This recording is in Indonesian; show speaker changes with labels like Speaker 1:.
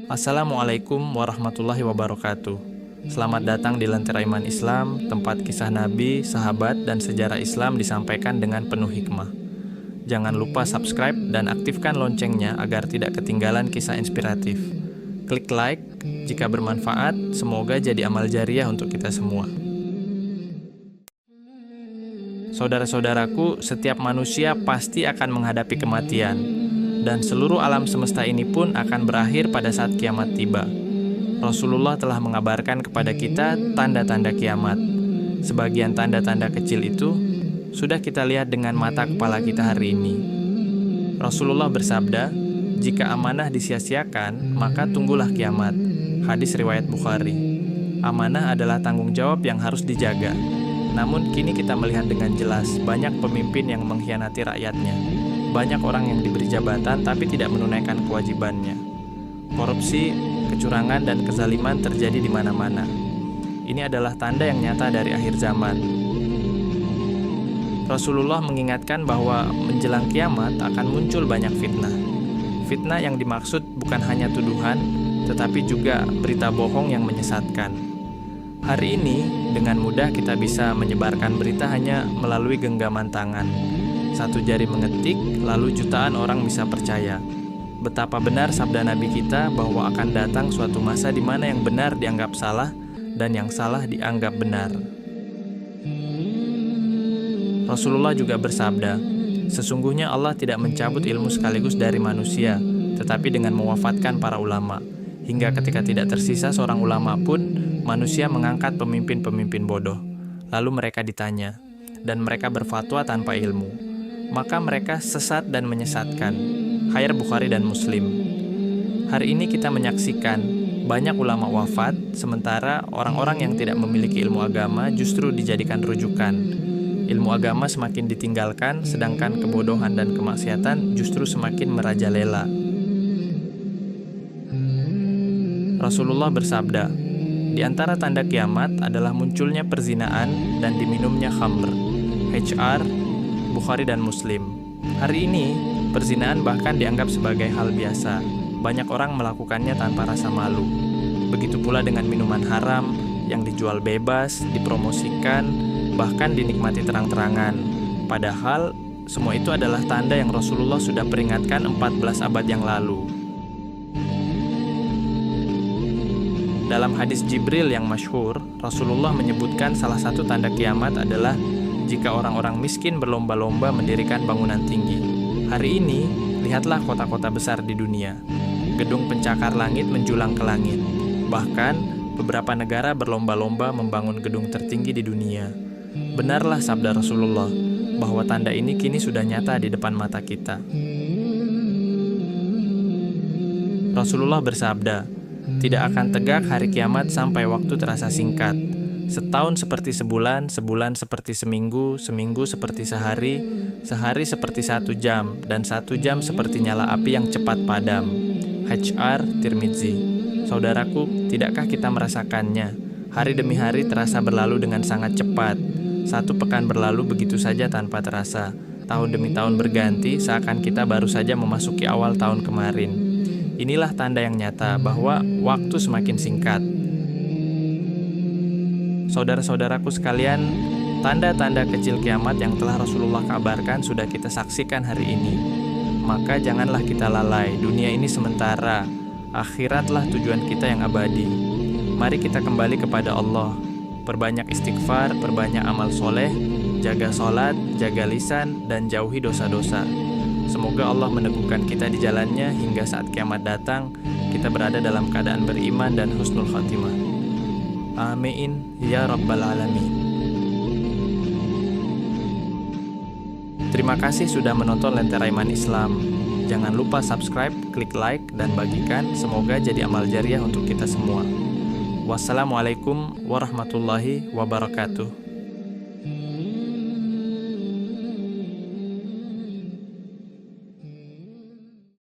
Speaker 1: Assalamualaikum warahmatullahi wabarakatuh. Selamat datang di Lentera Iman Islam, tempat kisah Nabi, sahabat, dan sejarah Islam disampaikan dengan penuh hikmah. Jangan lupa subscribe dan aktifkan loncengnya agar tidak ketinggalan kisah inspiratif. Klik like jika bermanfaat, semoga jadi amal jariah untuk kita semua. Saudara-saudaraku, setiap manusia pasti akan menghadapi kematian, dan seluruh alam semesta ini pun akan berakhir pada saat kiamat tiba. Rasulullah telah mengabarkan kepada kita tanda-tanda kiamat. Sebagian tanda-tanda kecil itu sudah kita lihat dengan mata kepala kita hari ini. Rasulullah bersabda, "Jika amanah disia-siakan, maka tunggulah kiamat." Hadis riwayat Bukhari. Amanah adalah tanggung jawab yang harus dijaga. Namun kini kita melihat dengan jelas banyak pemimpin yang mengkhianati rakyatnya. Banyak orang yang diberi jabatan tapi tidak menunaikan kewajibannya. Korupsi, kecurangan, dan kezaliman terjadi di mana-mana. Ini adalah tanda yang nyata dari akhir zaman. Rasulullah mengingatkan bahwa menjelang kiamat akan muncul banyak fitnah. Fitnah yang dimaksud bukan hanya tuduhan, tetapi juga berita bohong yang menyesatkan. Hari ini, dengan mudah kita bisa menyebarkan berita hanya melalui genggaman tangan. Satu jari mengetik, lalu jutaan orang bisa percaya. Betapa benar sabda Nabi kita bahwa akan datang suatu masa di mana yang benar dianggap salah dan yang salah dianggap benar. Rasulullah juga bersabda, "Sesungguhnya Allah tidak mencabut ilmu sekaligus dari manusia, tetapi dengan mewafatkan para ulama. Hingga ketika tidak tersisa seorang ulama pun, manusia mengangkat pemimpin-pemimpin bodoh. Lalu mereka ditanya, dan mereka berfatwa tanpa ilmu. Maka mereka sesat dan menyesatkan." Hadis Bukhari dan Muslim. Hari ini kita menyaksikan banyak ulama wafat, sementara orang-orang yang tidak memiliki ilmu agama justru dijadikan rujukan. Ilmu agama semakin ditinggalkan, sedangkan kebodohan dan kemaksiatan justru semakin merajalela. Rasulullah bersabda, "Di antara tanda kiamat adalah munculnya perzinaan dan diminumnya khamr." HR Bukhari dan Muslim. Hari ini, perzinaan bahkan dianggap sebagai hal biasa. Banyak orang melakukannya tanpa rasa malu. Begitu pula dengan minuman haram yang dijual bebas, dipromosikan, bahkan dinikmati terang-terangan. Padahal, semua itu adalah tanda yang Rasulullah sudah peringatkan 14 abad yang lalu. Dalam hadis Jibril yang masyhur, Rasulullah menyebutkan salah satu tanda kiamat adalah jika orang-orang miskin berlomba-lomba mendirikan bangunan tinggi. Hari ini, lihatlah kota-kota besar di dunia. Gedung pencakar langit menjulang ke langit. Bahkan, beberapa negara berlomba-lomba membangun gedung tertinggi di dunia. Benarlah sabda Rasulullah, bahwa tanda ini kini sudah nyata di depan mata kita. Rasulullah bersabda, "Tidak akan tegak hari kiamat sampai waktu terasa singkat. Setahun seperti sebulan, sebulan seperti seminggu, seminggu seperti sehari, sehari seperti 1 jam, dan 1 jam seperti nyala api yang cepat padam." HR Tirmidzi. Saudaraku, tidakkah kita merasakannya? Hari demi hari terasa berlalu dengan sangat cepat. 1 pekan berlalu begitu saja tanpa terasa. Tahun demi tahun berganti, seakan kita baru saja memasuki awal tahun kemarin. Inilah tanda yang nyata bahwa waktu semakin singkat. Saudara-saudaraku sekalian, tanda-tanda kecil kiamat yang telah Rasulullah kabarkan sudah kita saksikan hari ini. Maka janganlah kita lalai, dunia ini sementara, akhiratlah tujuan kita yang abadi. Mari kita kembali kepada Allah, perbanyak istighfar, perbanyak amal soleh, jaga sholat, jaga lisan, dan jauhi dosa-dosa. Semoga Allah meneguhkan kita di jalannya hingga saat kiamat datang, kita berada dalam keadaan beriman dan husnul khatimah. Amin ya rabbal alamin. Terima kasih sudah menonton Lentera Iman Islam. Jangan lupa subscribe, klik like, dan bagikan. Semoga jadi amal jariah untuk kita semua. Wassalamualaikum warahmatullahi wabarakatuh.